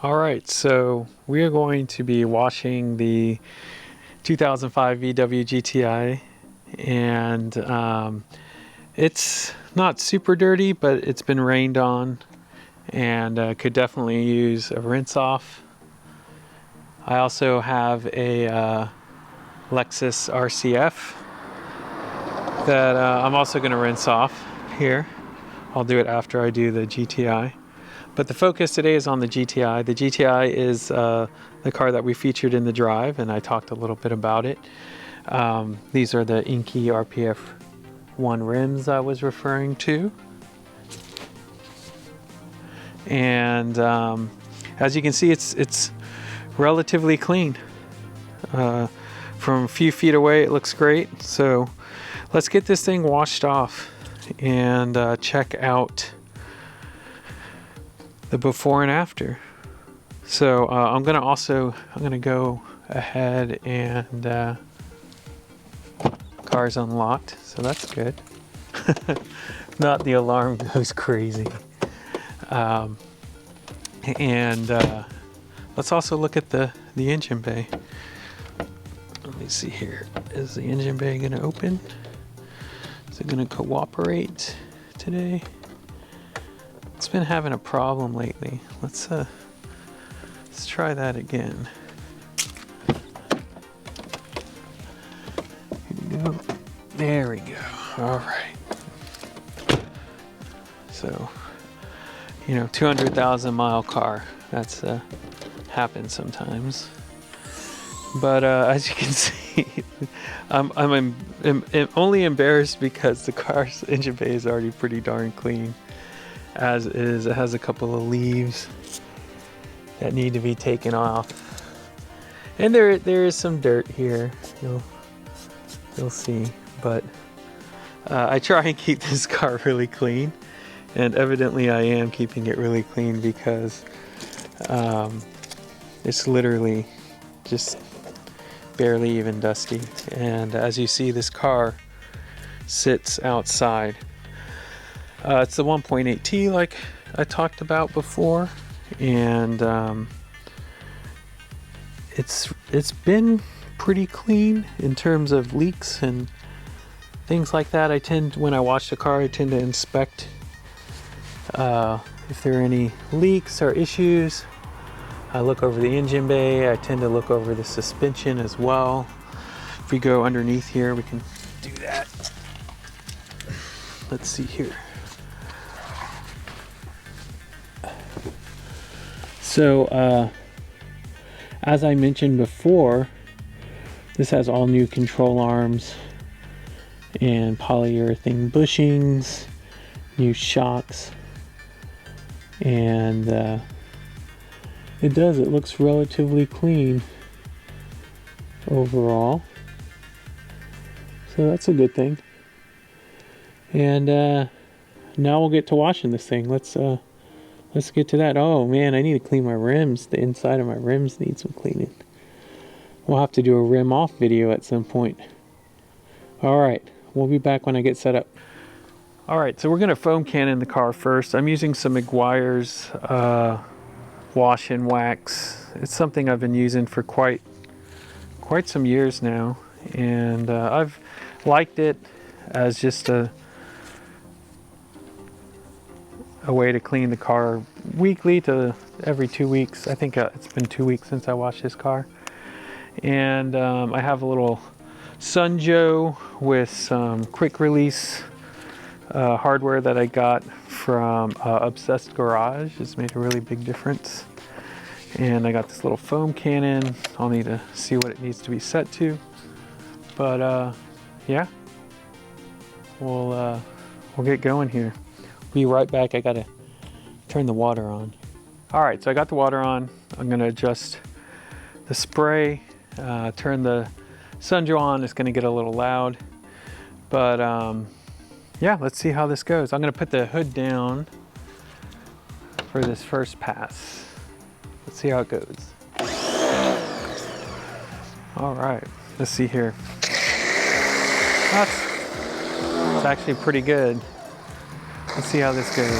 All right, so we are going to be washing the 2005 VW GTI, and it's not super dirty, but it's been rained on and could definitely use a rinse off. I also have a Lexus RCF that I'm also going to rinse off here. I'll do it after I do the GTI. But the focus today is on the GTI. The GTI is the car that we featured in the drive, and I talked a little bit about it. These are the inky RPF 1 rims I was referring to. And as you can see, it's relatively clean. From a few feet away, it looks great. So let's get this thing washed off and check out the before and after. So I'm gonna go ahead and car's unlocked, so that's good. Not the alarm goes crazy. Let's also look at the engine bay. Let me see here. Is the engine bay gonna open? Is it gonna cooperate today? It's been having a problem lately. Let's try that again. Here we go. There we go. All right. So, 200,000 mile car. That's happens sometimes. But as you can see, I'm only embarrassed because the car's engine bay is already pretty darn clean. As is, it has a couple of leaves that need to be taken off, and there is some dirt here. You'll see, but I try and keep this car really clean, and evidently I am keeping it really clean because it's literally just barely even dusty. And as you see, this car sits outside. It's the 1.8T like I talked about before, and it's been pretty clean in terms of leaks and things like that. When I wash the car, I tend to inspect if there are any leaks or issues. I look over the engine bay. I tend to look over the suspension as well. If we go underneath here, we can do that. Let's see here. So, as I mentioned before, this has all new control arms and polyurethane bushings, new shocks, and it looks relatively clean overall. So that's a good thing. And now we'll get to washing this thing. Let's get to that. Oh man, I need to clean my rims. The inside of my rims need some cleaning. We'll have to do a rim off video at some point. All right, we'll be back when I get set up. All right, so we're gonna foam cannon the car first. I'm using some Meguiar's wash and wax. It's something I've been using for quite some years now, and I've liked it as just a way to clean the car weekly to every 2 weeks. I think it's been 2 weeks since I washed this car. And I have a little Sunjo with some quick release hardware that I got from Obsessed Garage. It's made a really big difference. And I got this little foam cannon. I'll need to see what it needs to be set to. But yeah, we'll get going here. Be right back. I gotta turn the water on. All right, so I got the water on. I'm gonna adjust the spray, turn the Sunjo on. It's gonna get a little loud, but yeah, let's see how this goes. I'm gonna put the hood down for this first pass. Let's see how it goes. All right, let's see here. It's actually pretty good. Let's see how this goes.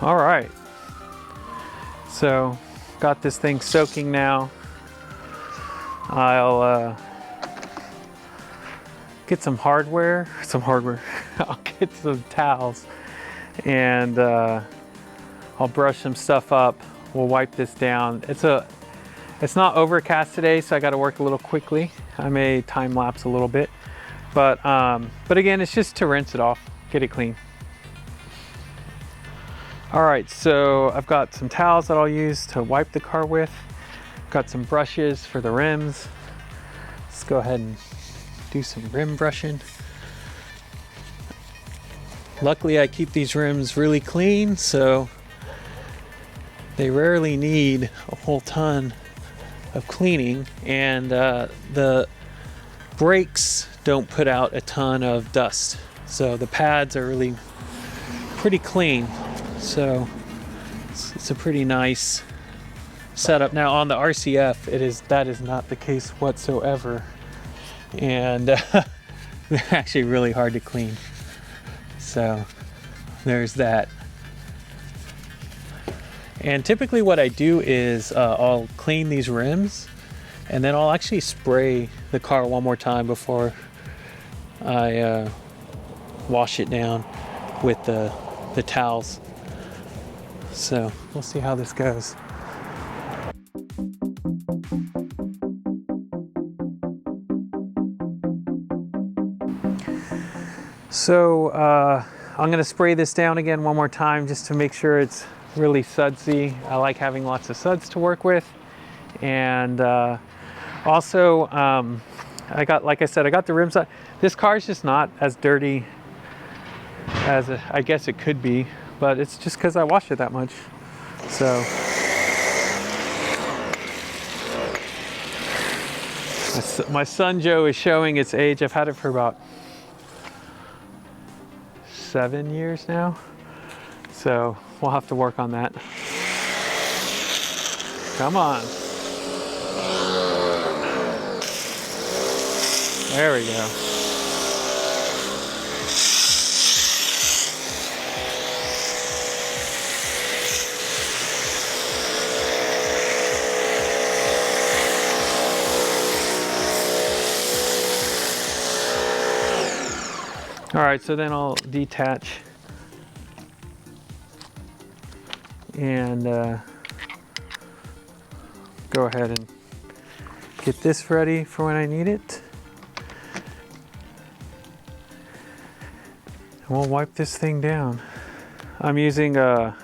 All right, so got this thing soaking now. I'll get some hardware. I'll get some towels, and I'll brush some stuff up. We'll wipe this down. It's not overcast today, so I got to work a little quickly. I may time lapse a little bit, but again, it's just to rinse it off, get it clean. All right, so I've got some towels that I'll use to wipe the car with. Got some brushes for the rims. Let's go ahead and do some rim brushing. Luckily, I keep these rims really clean, so they rarely need a whole ton of cleaning, and the brakes don't put out a ton of dust, so the pads are really pretty clean. So it's a pretty nice setup. Now on the RCF, that is not the case whatsoever, and they're actually really hard to clean. So there's that. And typically what I do is I'll clean these rims, and then I'll actually spray the car one more time before I wash it down with the towels. So we'll see how this goes. So I'm going to spray this down again one more time just to make sure it's really sudsy. I like having lots of suds to work with. And also, like I said, I got the rims on. This car is just not as dirty as I guess it could be, but it's just because I washed it that much. So my Sun Joe is showing its age. I've had it for about 7 years now, so we'll have to work on that. Come on. There we go. All right, so then I'll detach and go ahead and get this ready for when I need it. And we'll wipe this thing down. I'm using some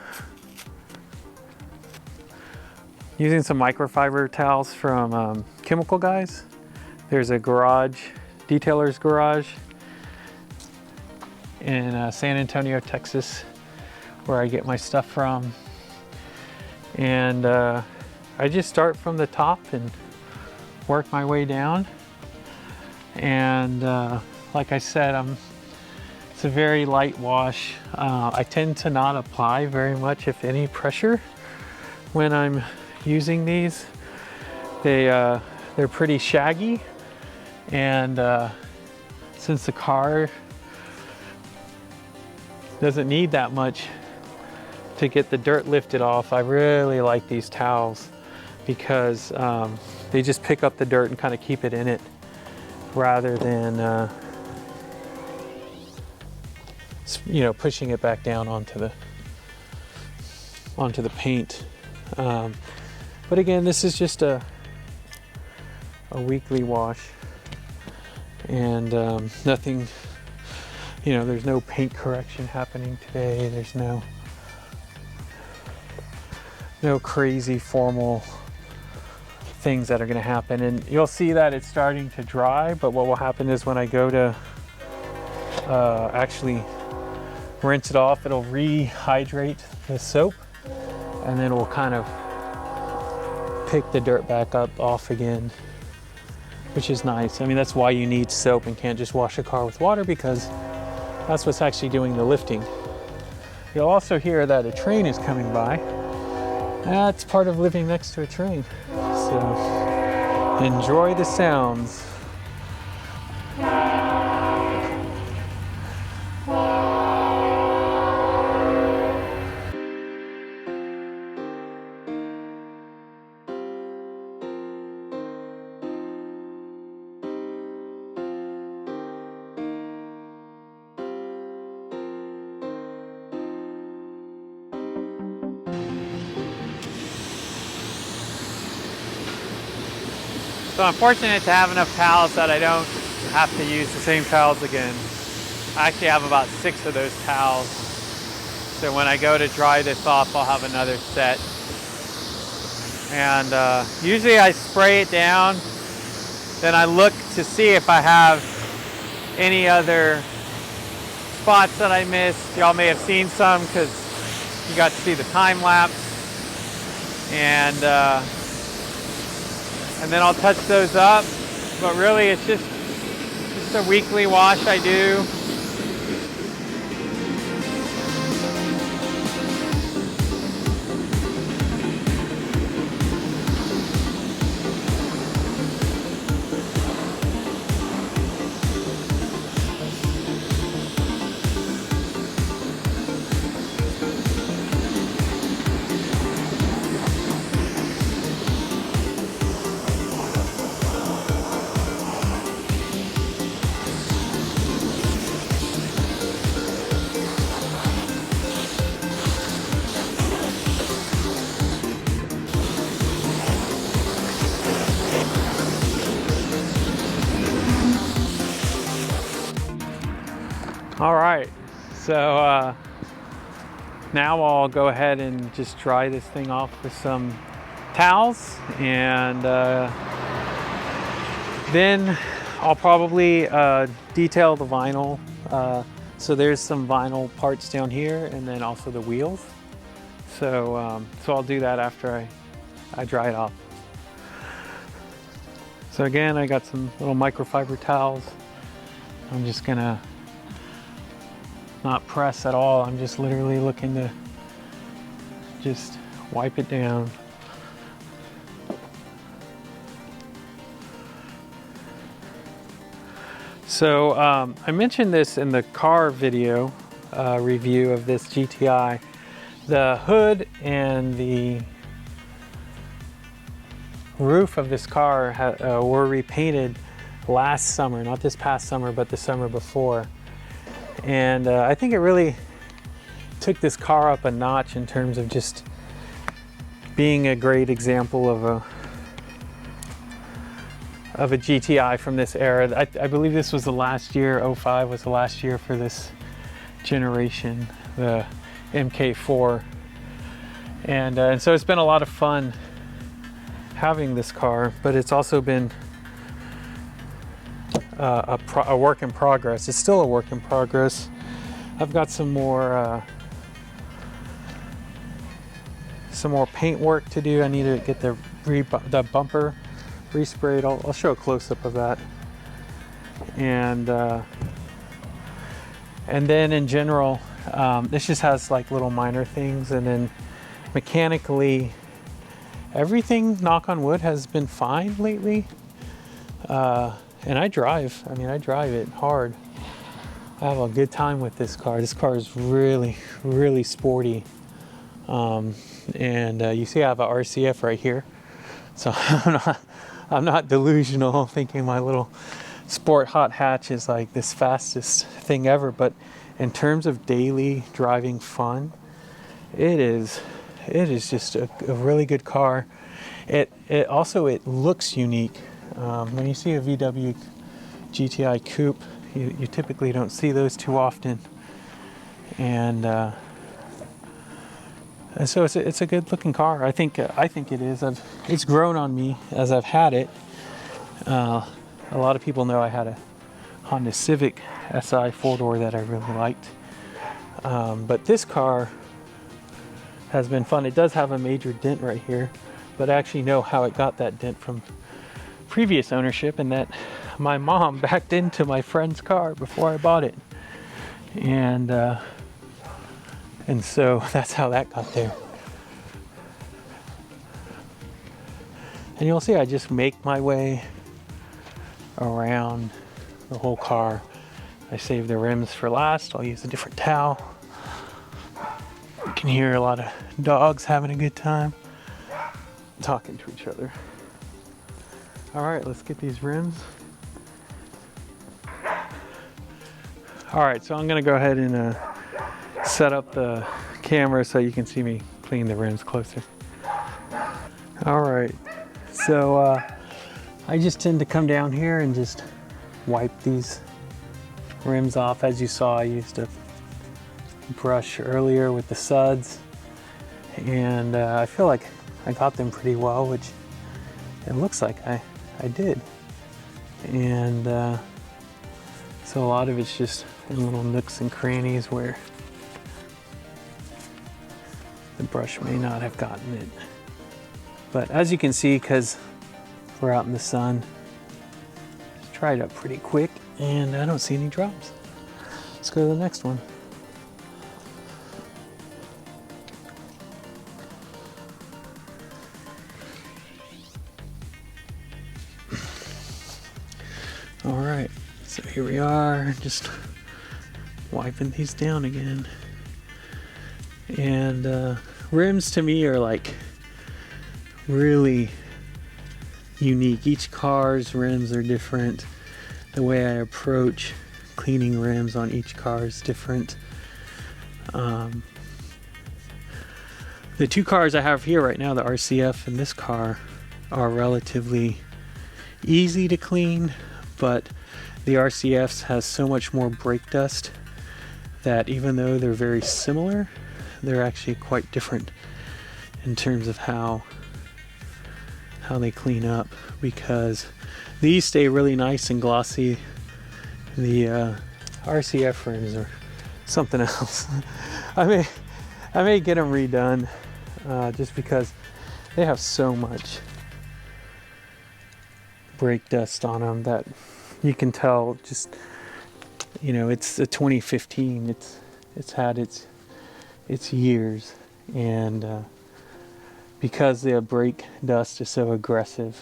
microfiber towels from Chemical Guys. There's a detailer's garage in San Antonio, Texas, where I get my stuff from. And I just start from the top and work my way down. And like I said, it's a very light wash. I tend to not apply very much, if any, pressure when I'm using these. They're pretty shaggy, and since the car doesn't need that much to get the dirt lifted off, I really like these towels because they just pick up the dirt and kind of keep it in it rather than pushing it back down onto the paint. But again, this is just a weekly wash, and nothing, there's no paint correction happening today. There's no crazy formal things that are going to happen. And you'll see that it's starting to dry, but what will happen is when I go to actually rinse it off, it'll rehydrate the soap, and then we'll kind of pick the dirt back up off again, which is nice. I mean, that's why you need soap and can't just wash a car with water, because that's what's actually doing the lifting. You'll also hear that a train is coming by. That's part of living next to a train. So enjoy the sounds. So I'm fortunate to have enough towels that I don't have to use the same towels again. I actually have about 6 of those towels. So when I go to dry this off, I'll have another set. And usually I spray it down, then I look to see if I have any other spots that I missed. Y'all may have seen some because you got to see the time lapse. And then I'll touch those up. But really it's just a weekly wash I do. All right, so now I'll go ahead and just dry this thing off with some towels, and then I'll probably detail the vinyl. So there's some vinyl parts down here, and then also the wheels. So I'll do that after I dry it off. So again, I got some little microfiber towels. I'm just gonna not press at all. I'm just literally looking to just wipe it down. So I mentioned this in the car video review of this GTI. The hood and the roof of this car were repainted last summer, not this past summer, but the summer before. And I think it really took this car up a notch in terms of just being a great example of a GTI from this era. I believe this was the last year, 05 was the last year for this generation, the MK4. And so it's been a lot of fun having this car, but it's also been a work in progress. It's still a work in progress. I've got some more paint work to do. I need to get the bumper resprayed. I'll show a close-up of that. And then in general, this just has like little minor things, and then mechanically, everything, knock on wood, has been fine lately. And I drive it hard. I have a good time with this car. This car is really, really sporty. And you see I have a RCF right here. So I'm not delusional thinking my little sport hot hatch is like this fastest thing ever. But in terms of daily driving fun, it is just a really good car. It looks unique. When you see a VW GTI coupe, you typically don't see those too often, and so it's a good looking car. I think it is. It's grown on me as I've had it. A lot of people know I had a Honda Civic SI 4-door that I really liked, but this car has been fun. It does have a major dent right here, but I actually know how it got that dent from previous ownership, and that my mom backed into my friend's car before I bought it, and so that's how that got there. And you'll see I just make my way around the whole car. I save the rims for last. I'll use a different towel. You can hear a lot of dogs having a good time talking to each other. All right, let's get these rims. All right, so I'm gonna go ahead and set up the camera so you can see me clean the rims closer. All right, so I just tend to come down here and just wipe these rims off. As you saw, I used a brush earlier with the suds, and I feel like I got them pretty well, which it looks like I did. And so a lot of it's just in little nooks and crannies where the brush may not have gotten it. But as you can see, because we're out in the sun, just dried up pretty quick and I don't see any drops. Let's go to the next one. All right, so here we are, just wiping these down again. And rims to me are like really unique. Each car's rims are different. The way I approach cleaning rims on each car is different. The two cars I have here right now, the RCF and this car, are relatively easy to clean, but the RCFs has so much more brake dust that even though they're very similar, they're actually quite different in terms of how they clean up, because these stay really nice and glossy. The RCF rims are something else. I may get them redone just because they have so much brake dust on them that you can tell. Just, you know, it's a 2015. It's had its years, and because the brake dust is so aggressive,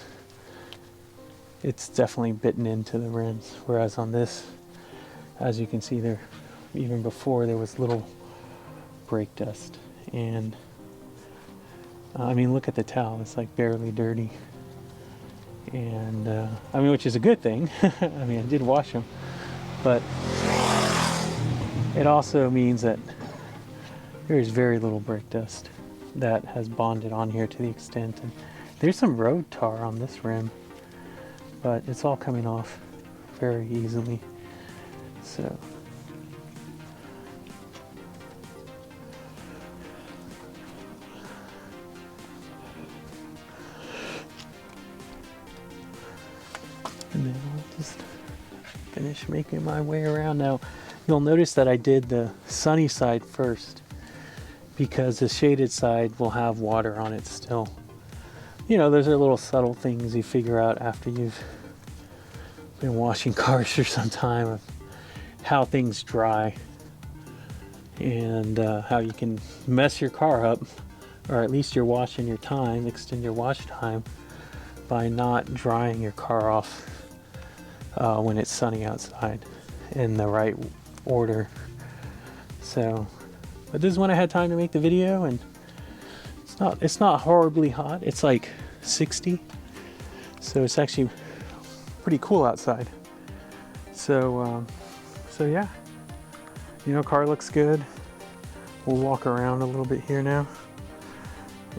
it's definitely bitten into the rims. Whereas on this, as you can see there, even before, there was little brake dust. And I mean, look at the towel, it's like barely dirty. And I mean, which is a good thing. I mean, I did wash them, but it also means that there's very little brake dust that has bonded on here to the extent. And there's some road tar on this rim, but it's all coming off very easily. So and then I'll just finish making my way around. Now you'll notice that I did the sunny side first, because the shaded side will have water on it still. You know, those are little subtle things you figure out after you've been washing cars for some time, of how things dry and how you can mess your car up, or at least you're washing your time, extend your wash time by not drying your car off when it's sunny outside in the right order. So, but this is when I had time to make the video, and it's not horribly hot. It's like 60, so it's actually pretty cool outside. So so yeah, you know, car looks good. We'll walk around a little bit here now,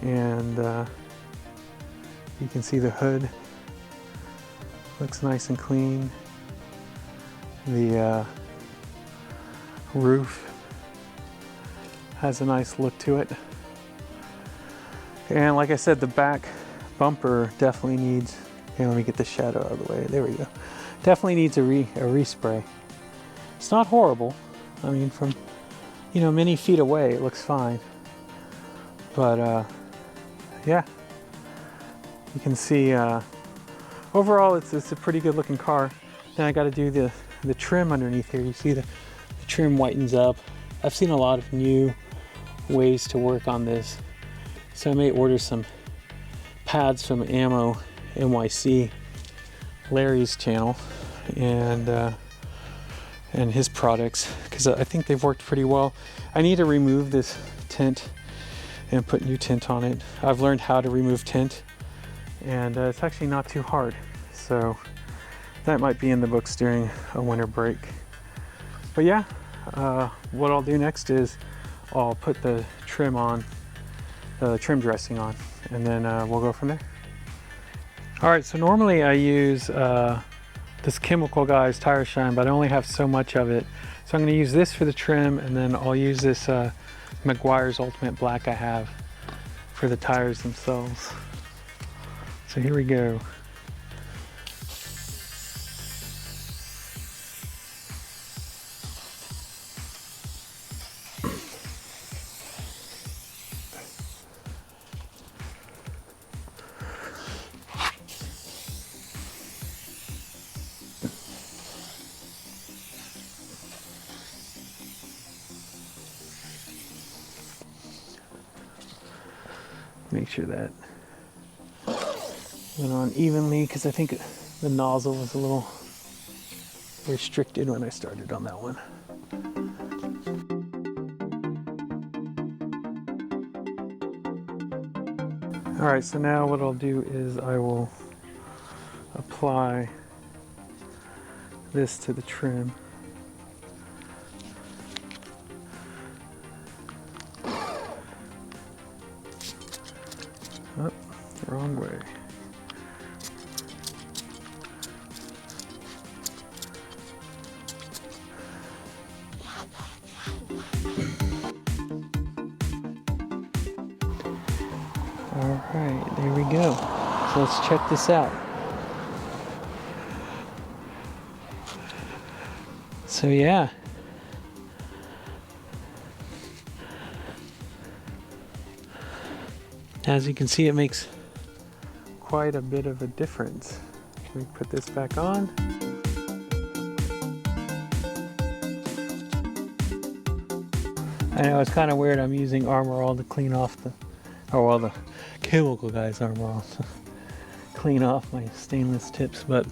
and you can see the hood looks nice and clean. The roof has a nice look to it, and like I said, the back bumper definitely needs, here, let me get the shadow out of the way, there we go, definitely needs a respray. It's not horrible. I mean, from, you know, many feet away it looks fine, but yeah, you can see overall it's a pretty good looking car. Then I got to do the trim underneath here. You see the trim whitens up. I've seen a lot of new ways to work on this, so I may order some pads from Ammo NYC, Larry's channel, and his products, because I think they've worked pretty well. I need to remove this tint and put new tint on it. I've learned how to remove tint, and it's actually not too hard, so that might be in the books during a winter break. But yeah, what I'll do next is I'll put the trim on, the trim dressing on, and then we'll go from there. All right, so normally I use this Chemical Guys tire shine, but I only have so much of it. So I'm going to use this for the trim, and then I'll use this Meguiar's Ultimate Black I have for the tires themselves. So here we go. Make sure that went on evenly, because I think the nozzle was a little restricted when I started on that one. All right, so now what I'll do is I will apply this to the trim. Oh, wrong way. All right, there we go. So let's check this out. So yeah. As you can see, it makes quite a bit of a difference. Let me put this back on. I know it's kind of weird, I'm using Armor All to clean off the, or well, the Chemical Guys Armor All to clean off my stainless tips, but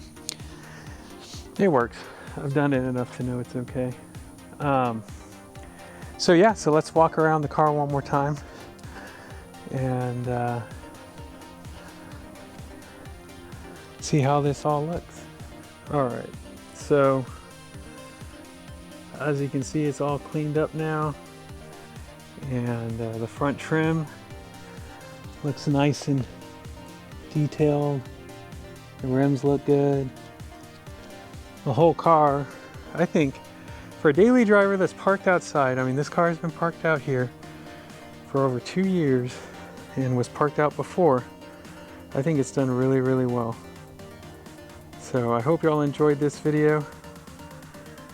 it works. I've done it enough to know it's okay. So yeah, so let's walk around the car one more time and see how this all looks. All right, so as you can see, it's all cleaned up now, and the front trim looks nice and detailed. The rims look good. The whole car, I think, for a daily driver that's parked outside, I mean, this car has been parked out here for over 2 years and was parked out before. I think it's done really, really well. So I hope y'all enjoyed this video,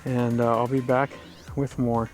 and I'll be back with more.